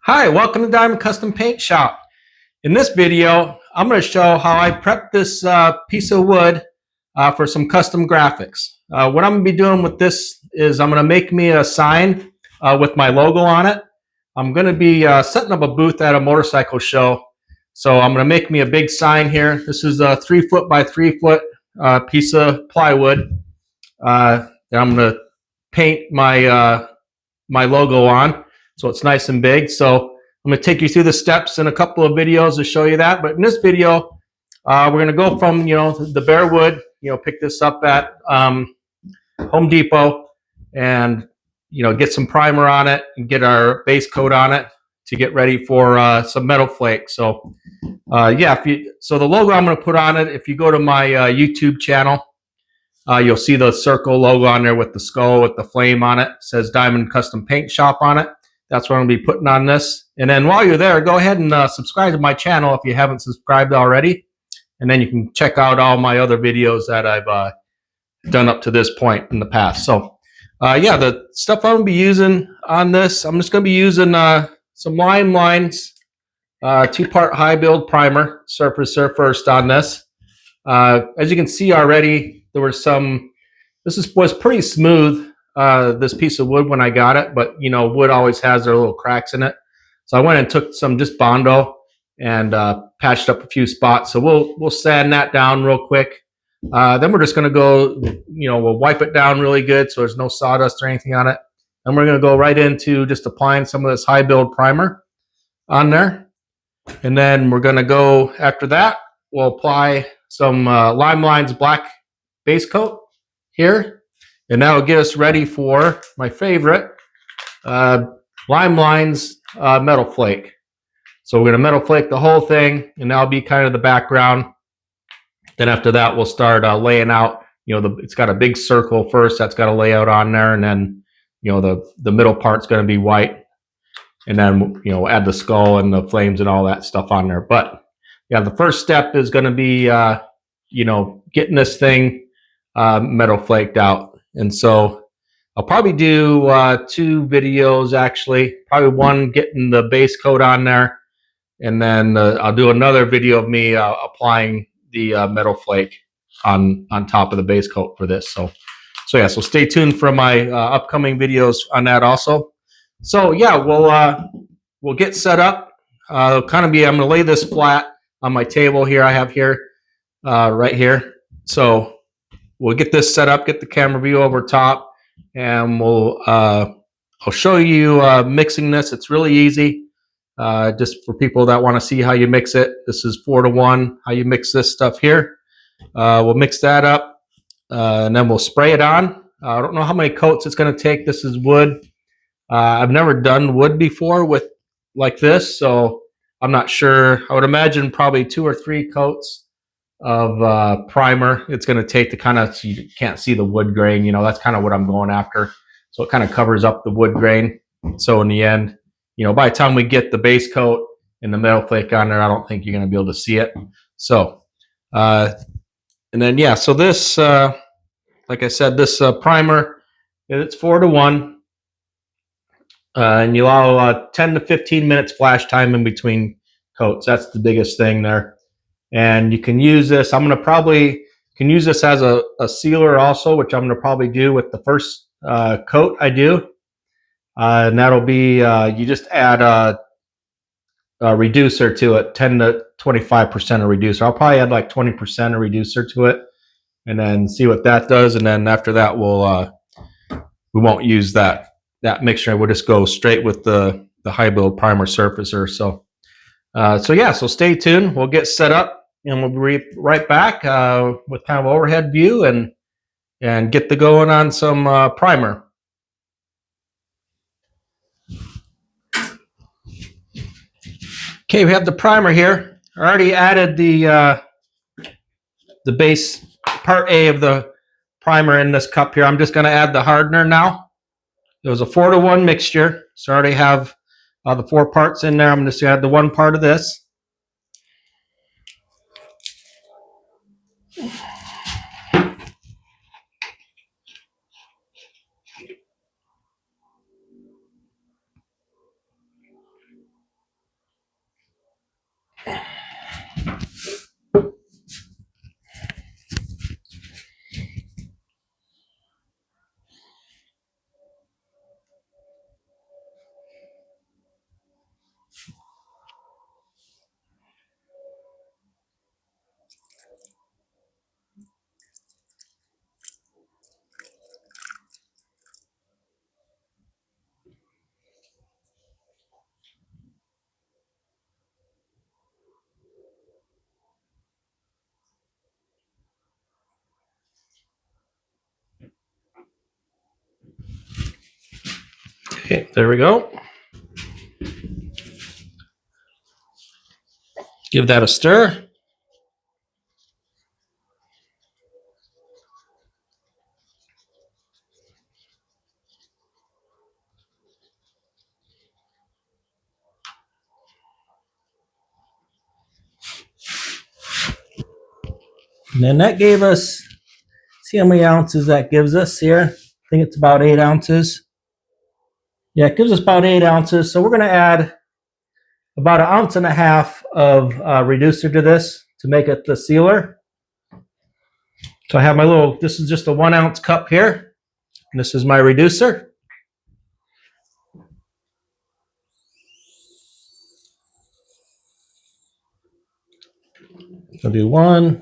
Hi, welcome to Diamond Custom Paint Shop. In this video, I'm going to show how I prepped this piece of wood for some custom graphics. What I'm going to be doing with this is I'm going to make me a sign with my logo on it. I'm going to be setting up a booth at a motorcycle show. So I'm going to make me a big sign here. This is a 3 foot by 3 foot piece of plywood that I'm going to paint my logo on, so it's nice and big. So I'm going to take you through the steps in a couple of videos to show you that. But in this video, we're going to go from the bare wood, pick this up at Home Depot, and get some primer on it and get our base coat on it to get ready for some metal flake. So yeah, so the logo I'm going to put on it, if you go to my YouTube channel, you'll see the circle logo on there with the skull with the flame on it. It says Diamond Custom Paint Shop on it. That's what I'm going to be putting on this. And then while you're there, go ahead and subscribe to my channel if you haven't subscribed already. And then you can check out all my other videos that I've done up to this point in the past. So yeah, the stuff I'm going to be using on this, I'm just going to be using some lime lines, 2-part high build primer, surfacer first on this. As you can see already, there were some, was pretty smooth, this piece of wood when I got it, but wood always has their little cracks in it. So I went and took some just Bondo and patched up a few spots. So we'll sand that down real quick. Then we're just going to go, we'll wipe it down really good so there's no sawdust or anything on it. And we're going to go right into just applying some of this high build primer on there. And then we're going to go, after that, we'll apply some Lime Lines black base coat here. And that'll get us ready for my favorite, Lime Lines Metal Flake. So we're going to metal flake the whole thing, and that'll be kind of the background. Then after that, we'll start laying out, it's got a big circle first that's got a layout on there, and then, the middle part's going to be white. And then, add the skull and the flames and all that stuff on there. But yeah, the first step is going to be, getting this thing metal flaked out. And so I'll probably do 2 videos, actually. Probably one getting the base coat on there, and then I'll do another video of me applying the metal flake on top of the base coat for this. So yeah, so stay tuned for my upcoming videos on that also. So yeah, we'll get set up. I'm going to lay this flat on my table here. I have here, right here. So we'll get this set up, get the camera view over top, and I'll show you mixing this. It's really easy. Just for people that want to see how you mix it. This is 4-to-1, how you mix this stuff here. We'll mix that up, and then we'll spray it on. I don't know how many coats it's going to take. This is wood. I've never done wood before with like this, so I'm not sure. I would imagine probably 2 or 3 coats of primer it's going to take to kind of, so you can't see the wood grain. That's kind of what I'm going after. So it kind of covers up the wood grain. So in the end, by the time we get the base coat and the metal flake on there, I don't think you're going to be able to see it. So, and then, yeah, so this, like I said, this primer, it's 4-to-1. And you allow 10 to 15 minutes flash time in between coats. That's the biggest thing there. And you can use this. I'm going to probably can use this as a sealer also, which I'm going to probably do with the first coat I do. And that'll be, you just add a reducer to it, 10 to 25% of reducer. I'll probably add like 20% of reducer to it, and then see what that does. And then after that, we won't use that mixture. We'll just go straight with the high build primer surfacer. So yeah, so stay tuned. We'll get set up, and we'll be right back with kind of overhead view and get the going on some primer. Okay, we have the primer here. I already added the base part A of the primer in this cup here. I'm just going to add the hardener now. It was a 4-to-1 mixture, so I already have the 4 parts in there. I'm just going to add the 1 part of this. Okay, there we go. Give that a stir. And then that gave us, see how many ounces that gives us here? I think it's about 8 ounces. Yeah, it gives us about 8 ounces. So we're going to add about 1.5 ounces of reducer to this to make it the sealer. So I have my little, this is just a 1 ounce cup here. And this is my reducer. I'll do 1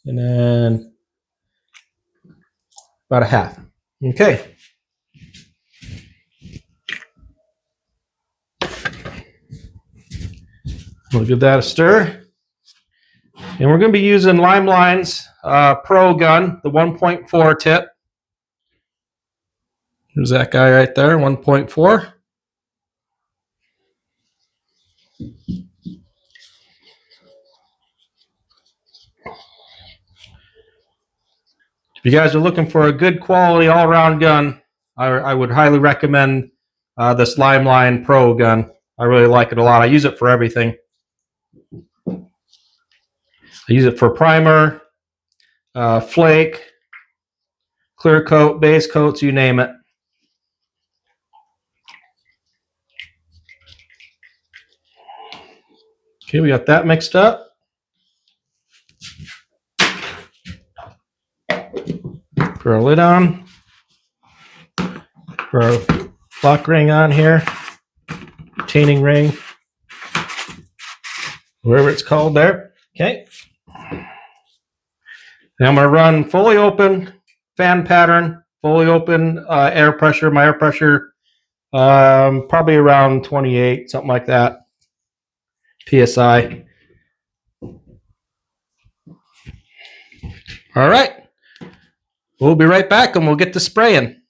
and then about 1/2. Okay. We'll give that a stir. And we're going to be using Limeline's Pro gun, the 1.4 tip. There's that guy right there, 1.4. If you guys are looking for a good quality all-around gun, I would highly recommend this Limeline Pro gun. I really like it a lot. I use it for everything. I use it for primer, flake, clear coat, base coats, you name it. Okay, we got that mixed up. Put our lid on. Put our lock ring on here. Retaining ring. Whatever it's called there. Okay. Now I'm going to run fully open fan pattern, fully open air pressure. My air pressure probably around 28, something like that, PSI. All right. We'll be right back and we'll get to spraying.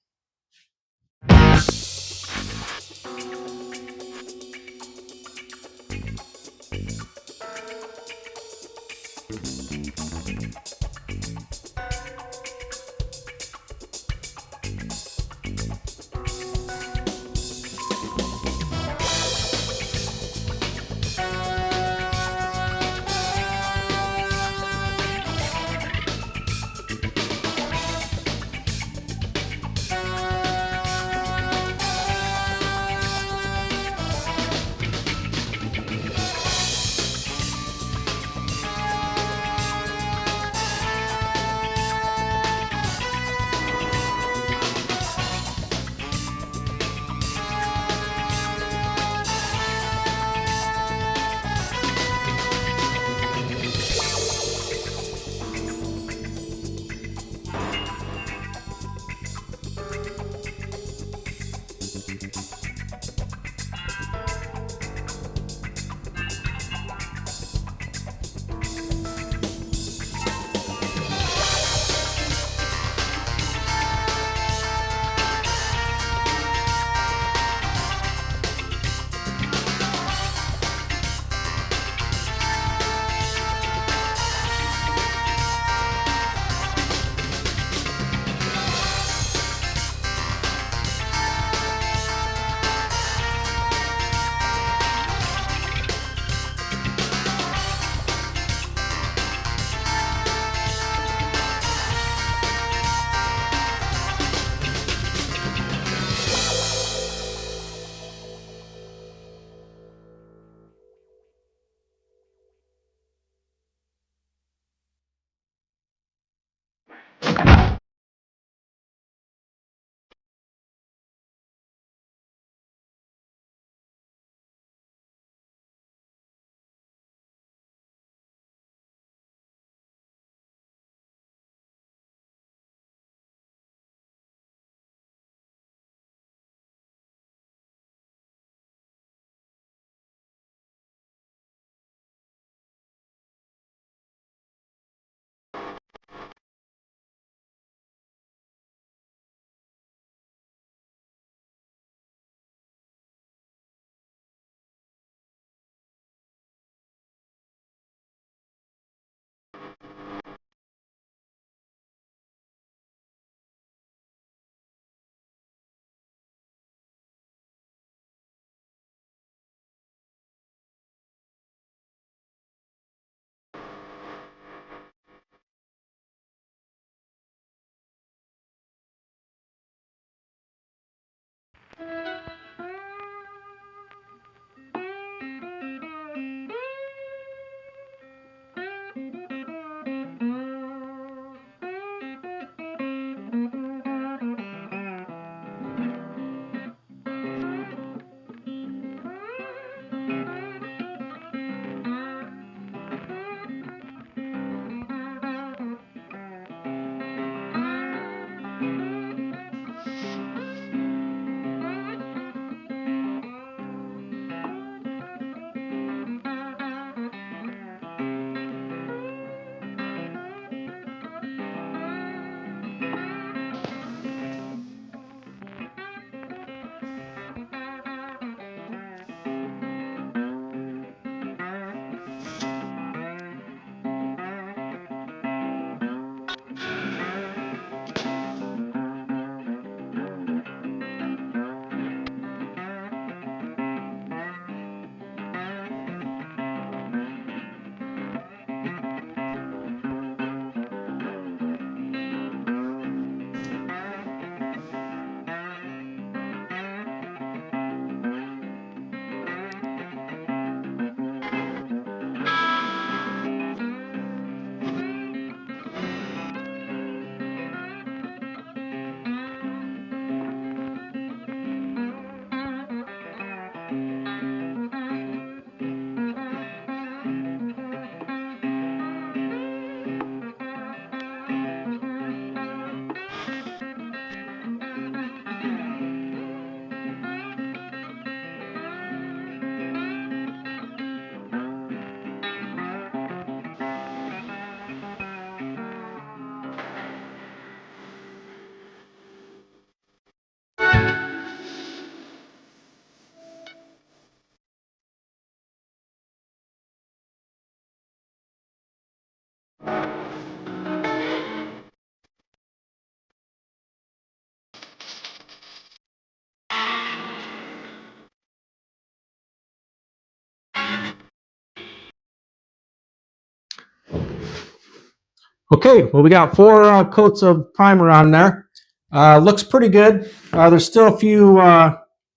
Okay, well, we got 4 coats of primer on there. Looks pretty good. There's still a few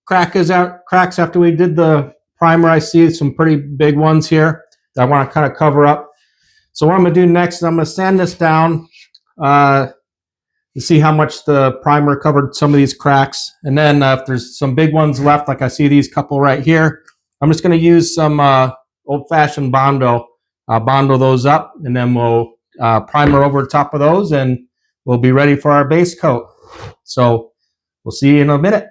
cracks after we did the primer. I see some pretty big ones here that I want to kind of cover up. So what I'm going to do next is I'm going to sand this down to see how much the primer covered some of these cracks. And then if there's some big ones left, like I see these couple right here, I'm just going to use some old-fashioned Bondo, Bondo those up, and then we'll primer over the top of those, and we'll be ready for our base coat. So we'll see you in a minute.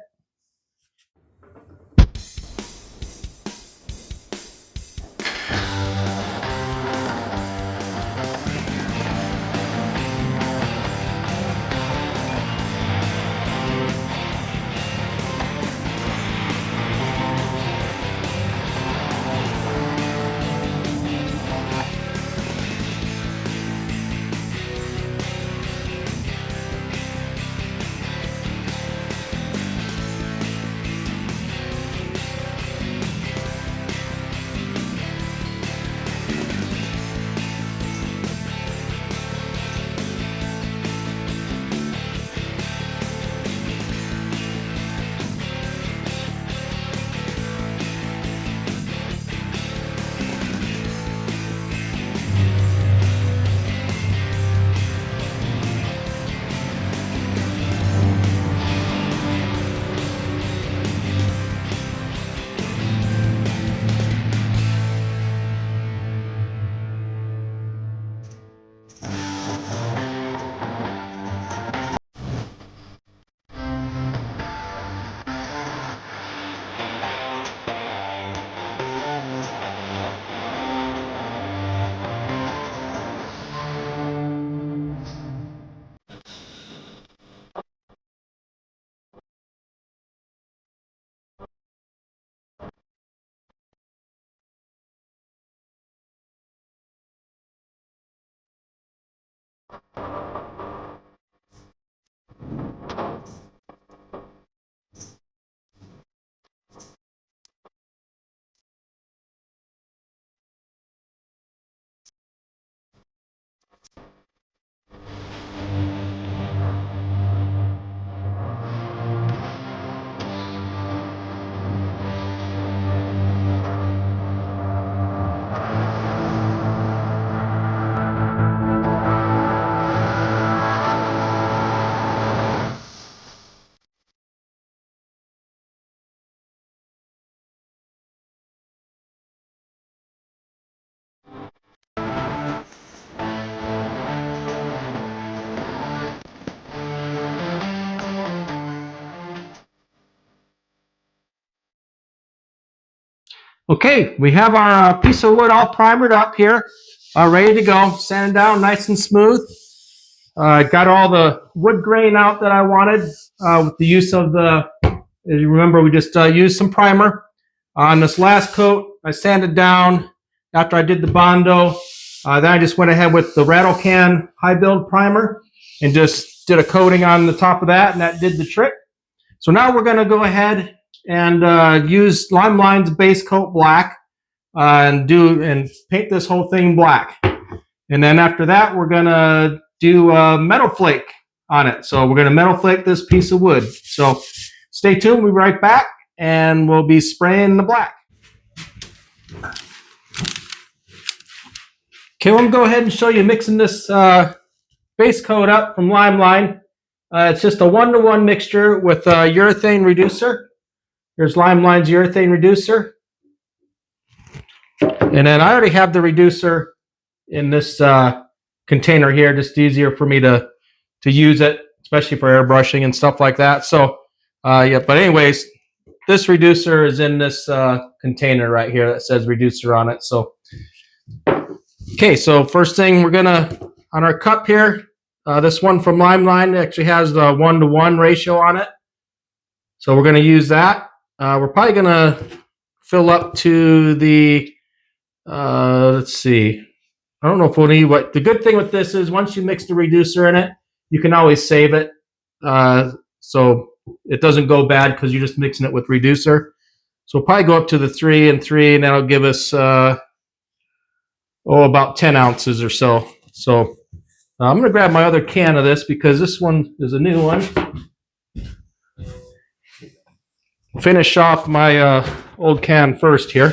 Okay, we have our piece of wood all primered up here, ready to go, sanded down nice and smooth. Got all the wood grain out that I wanted with the use of the, as you remember, we just used some primer. On this last coat, I sanded down after I did the Bondo. Then I just went ahead with the Rattle Can High Build Primer and just did a coating on the top of that, and that did the trick. So now we're going to go ahead and use Limeline's base coat black and paint this whole thing black. And then after that, we're going to do metal flake on it. So we're going to metal flake this piece of wood. So stay tuned. We'll be right back, and we'll be spraying the black. Okay, let me go ahead and show you mixing this base coat up from Limeline. It's just a 1-to-1 mixture with urethane reducer. Here's Limeline's urethane reducer. And then I already have the reducer in this container here, just easier for me to use it, especially for airbrushing and stuff like that. So yeah, but anyways, this reducer is in this container right here that says reducer on it. So okay, so first thing we're gonna, on our cup here, this one from Limeline actually has the 1-to-1 ratio on it. So we're gonna use that. We're probably gonna fill up to the, let's see, I don't know if we'll need what, the good thing with this is once you mix the reducer in it, you can always save it. So it doesn't go bad because you're just mixing it with reducer. So we'll probably go up to the 3 and 3, and that'll give us, about 10 ounces or so. So I'm going to grab my other can of this because this one is a new one. Finish off my old can first here.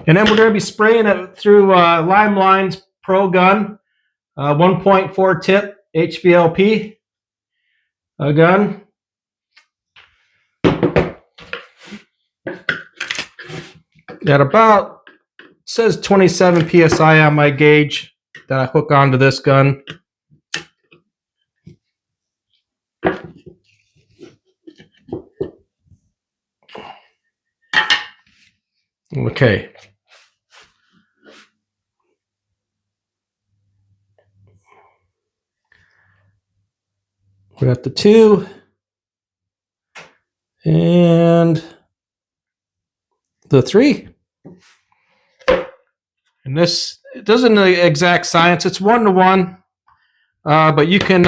And then we're going to be spraying it through Limeline's Pro Gun 1.4 tip HVLP gun. At about, it says 27 psi on my gauge that I hook onto this gun. Okay. We got the 2 and the 3. And this, it doesn't know the exact science. It's 1-to-1, but you can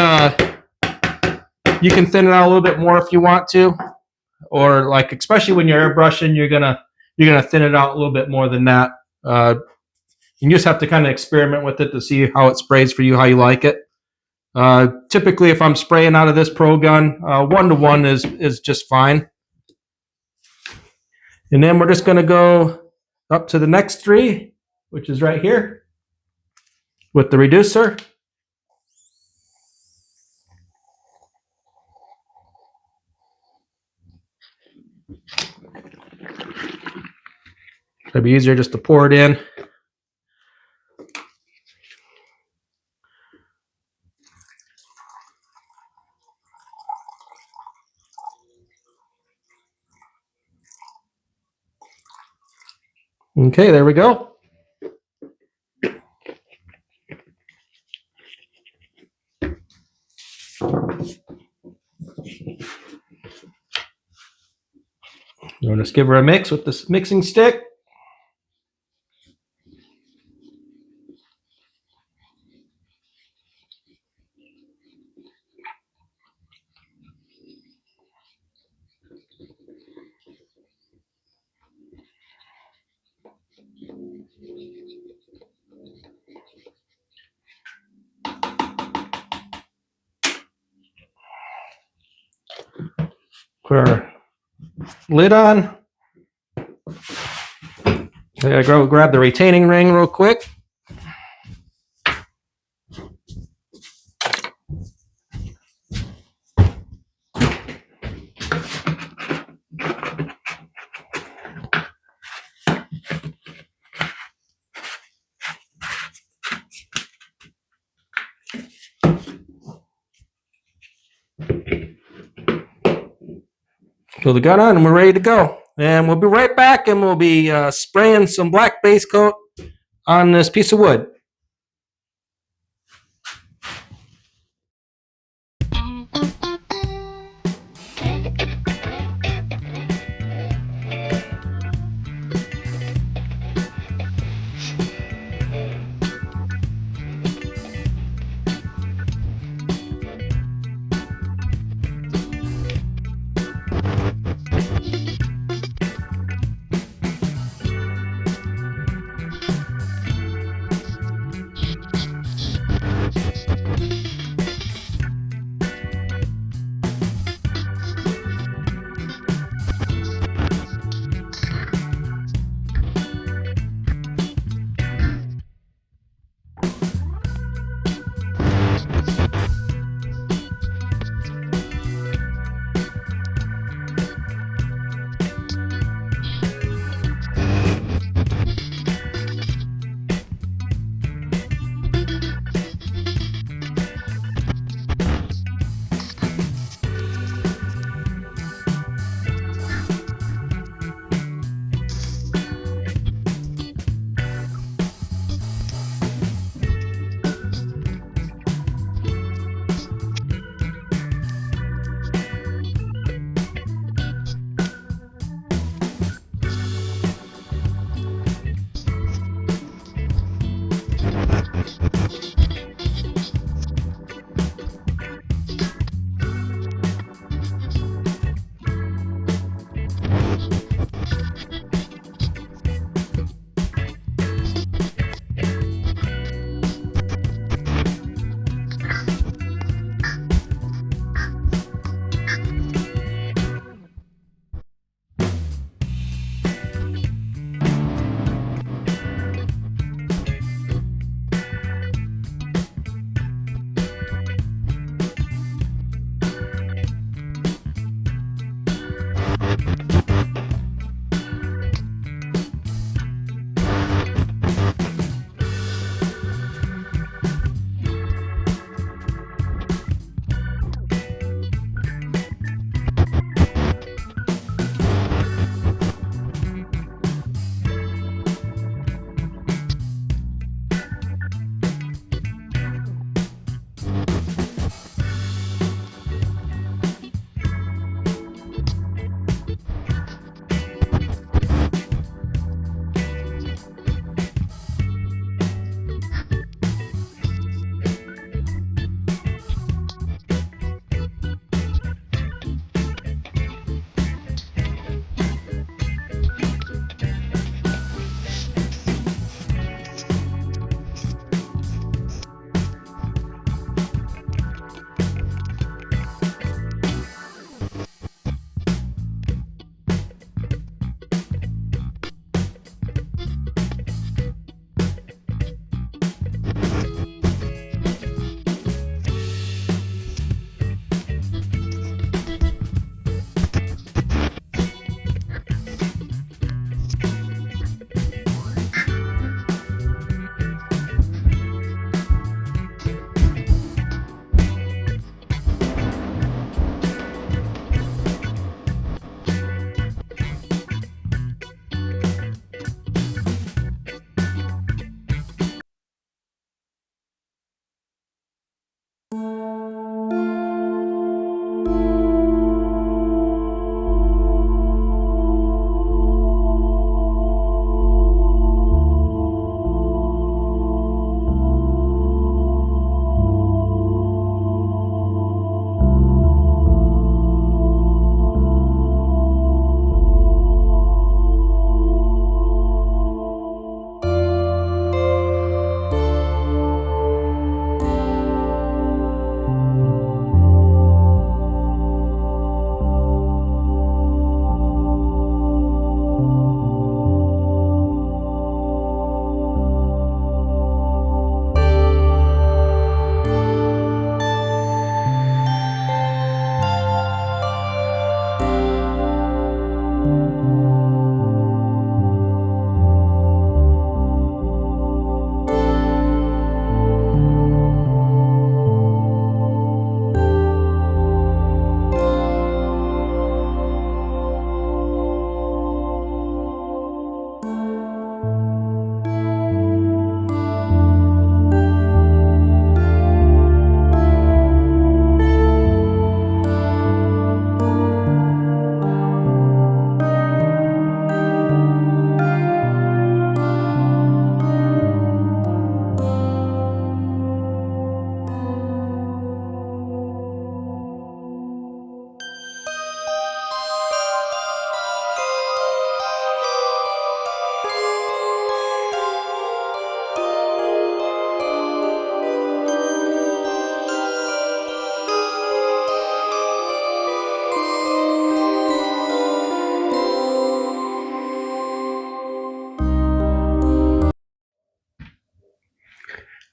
thin it out a little bit more if you want to, or like especially when you're airbrushing, you're gonna thin it out a little bit more than that. You just have to kind of experiment with it to see how it sprays for you, how you like it. Typically, if I'm spraying out of this Pro Gun, 1-to-1 is just fine. And then we're just going to go up to the next 3, which is right here with the reducer. It'll be easier just to pour it in. Okay, there we go. We'll just give her a mix with this mixing stick. Put our lid on. I gotta go grab the retaining ring real quick. Put the gun on and we're ready to go. And we'll be right back and we'll be spraying some black base coat on this piece of wood.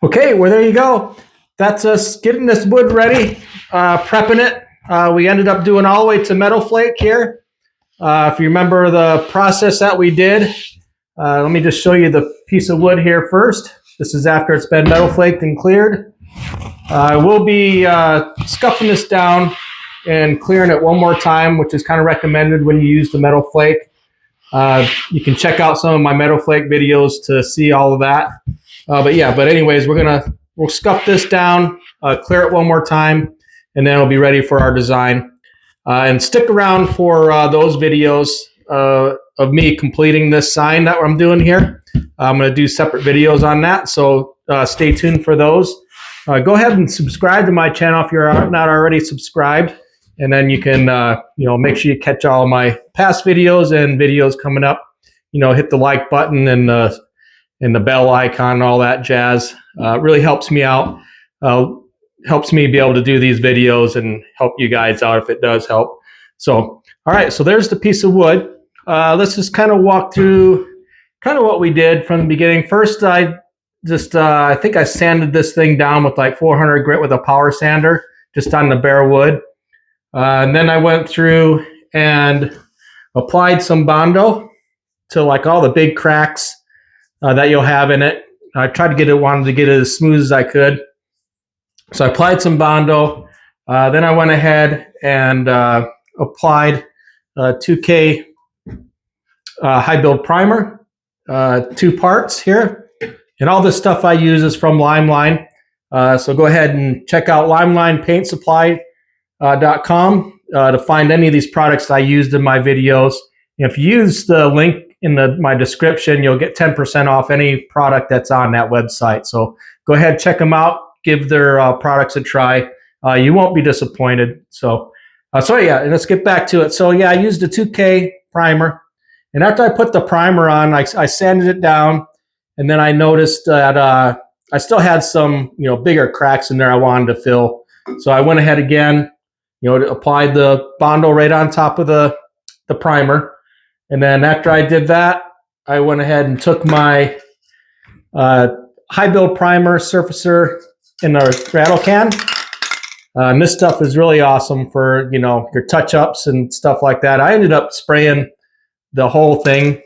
Okay, well, there you go. That's us getting this wood ready, prepping it. We ended up doing all the way to metal flake here. If you remember the process that we did, let me just show you the piece of wood here first. This is after it's been metal flaked and cleared. We'll be scuffing this down and clearing it one more time, which is kind of recommended when you use the metal flake. You can check out some of my metal flake videos to see all of that. But anyways, we'll scuff this down, clear it one more time, and then it'll be ready for our design. And stick around for those videos of me completing this sign that I'm doing here. I'm going to do separate videos on that, so stay tuned for those. Go ahead and subscribe to my channel if you're not already subscribed, and then you can make sure you catch all of my past videos and videos coming up. Hit the like button and the bell icon and all that jazz. It really helps me out. Helps me be able to do these videos and help you guys out if it does help. So, all right, so there's the piece of wood. Let's just kind of walk through kind of what we did from the beginning. First, I think I sanded this thing down with like 400 grit with a power sander, just on the bare wood. And then I went through and applied some Bondo to like all the big cracks that you'll have in it. I wanted to get it as smooth as I could. So I applied some Bondo. Then I went ahead and applied 2K high build primer, 2 parts here. And all this stuff I use is from Limeline. So go ahead and check out limelinepaintsupply.com to find any of these products I used in my videos. If you use the link in my description, you'll get 10% off any product that's on that website. So go ahead, check them out. Give their products a try. You won't be disappointed. So and let's get back to it. So I used a 2K primer, and after I put the primer on, I sanded it down, and then I noticed that I still had some bigger cracks in there I wanted to fill. So I went ahead again, applied the Bondo right on top of the primer, and then after I did that, I went ahead and took my high build primer surfacer in a rattle can. And this stuff is really awesome for your touch-ups and stuff like that. I ended up spraying the whole thing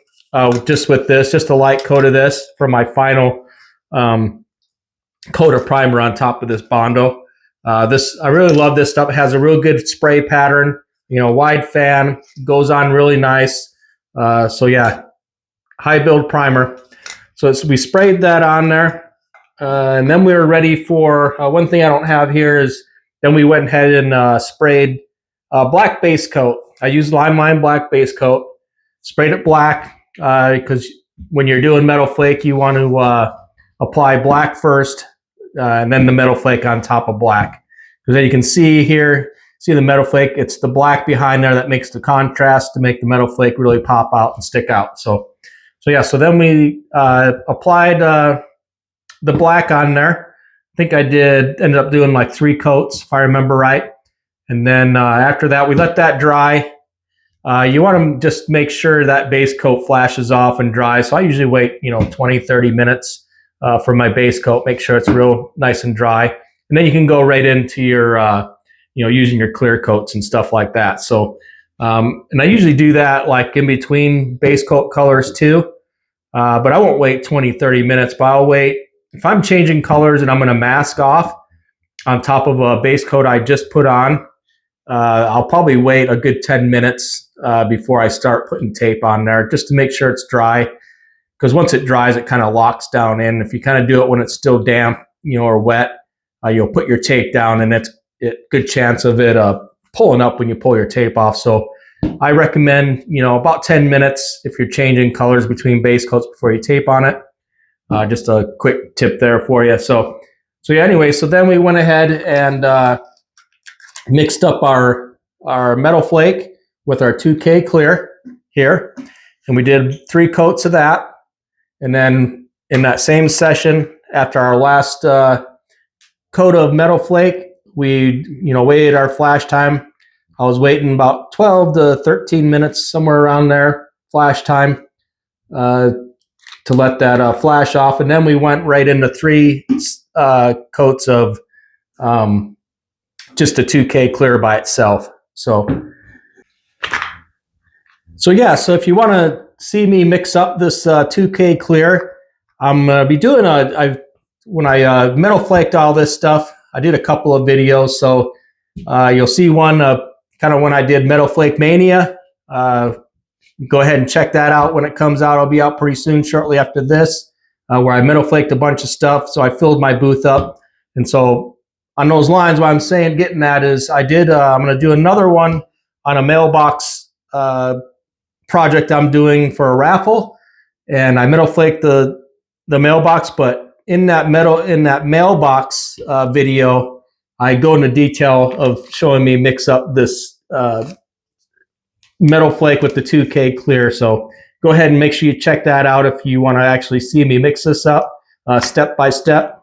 just with this, just a light coat of this for my final coat of primer on top of this Bondo. I really love this stuff. It has a real good spray pattern, wide fan, goes on really nice. High build primer. So we sprayed that on there. And then we were ready for, one thing I don't have here is, then we went ahead and sprayed black base coat. I used Limeline black base coat, sprayed it black, because when you're doing metal flake, you want to apply black first, and then the metal flake on top of black. Because then you can see here, the metal flake, it's the black behind there that makes the contrast to make the metal flake really pop out and stick out. So then we applied the black on there. I think I ended up doing like 3 coats, if I remember right. And then after that, we let that dry. You want to just make sure that base coat flashes off and dry. So I usually wait, 20, 30 minutes for my base coat, make sure it's real nice and dry. And then you can go right into your, using your clear coats and stuff like that. So, and I usually do that like in between base coat colors too. But I won't wait 20, 30 minutes, but I'll wait. If I'm changing colors and I'm going to mask off on top of a base coat I just put on, I'll probably wait a good 10 minutes before I start putting tape on there, just to make sure it's dry. Because once it dries, it kind of locks down in. If you kind of do it when it's still damp, or wet, you'll put your tape down, and it's a good chance of it pulling up when you pull your tape off. So I recommend, about 10 minutes if you're changing colors between base coats before you tape on it. Just a quick tip there for you. So then we went ahead and mixed up our metal flake with our 2K clear here, and we did 3 coats of that. And then in that same session, after our last coat of metal flake, we waited our flash time. I was waiting about 12 to 13 minutes, somewhere around there, flash time, to let that flash off. And then we went right into 3 coats of just a 2K clear by itself. So yeah, so if you want to see me mix up this 2K clear, I'm going to be doing when I metal flaked all this stuff, I did a couple of videos. So you'll see one kind of when I did Metal Flake Mania. Go ahead and check that out when it comes out. It'll be out pretty soon, shortly after this, where I metal flaked a bunch of stuff. So I filled my booth up. And so on those lines, what I'm saying, getting at is I'm going to do another one on a mailbox project I'm doing for a raffle. And I metal flaked the mailbox, but in that mailbox video, I go into detail of showing me mix up this metal flake with the 2K clear. So go ahead and make sure you check that out if you want to actually see me mix this up step by step,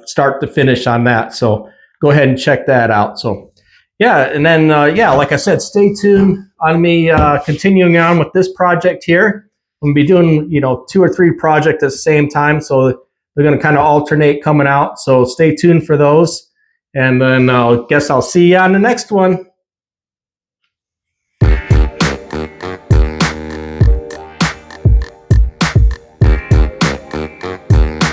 start to finish on that. So go ahead and check that out. So yeah, and then like I said, stay tuned on me continuing on with this project here. I'm gonna be doing 2 or 3 projects at the same time, so they're gonna kind of alternate coming out. So stay tuned for those, and then I guess I'll see you on the next one.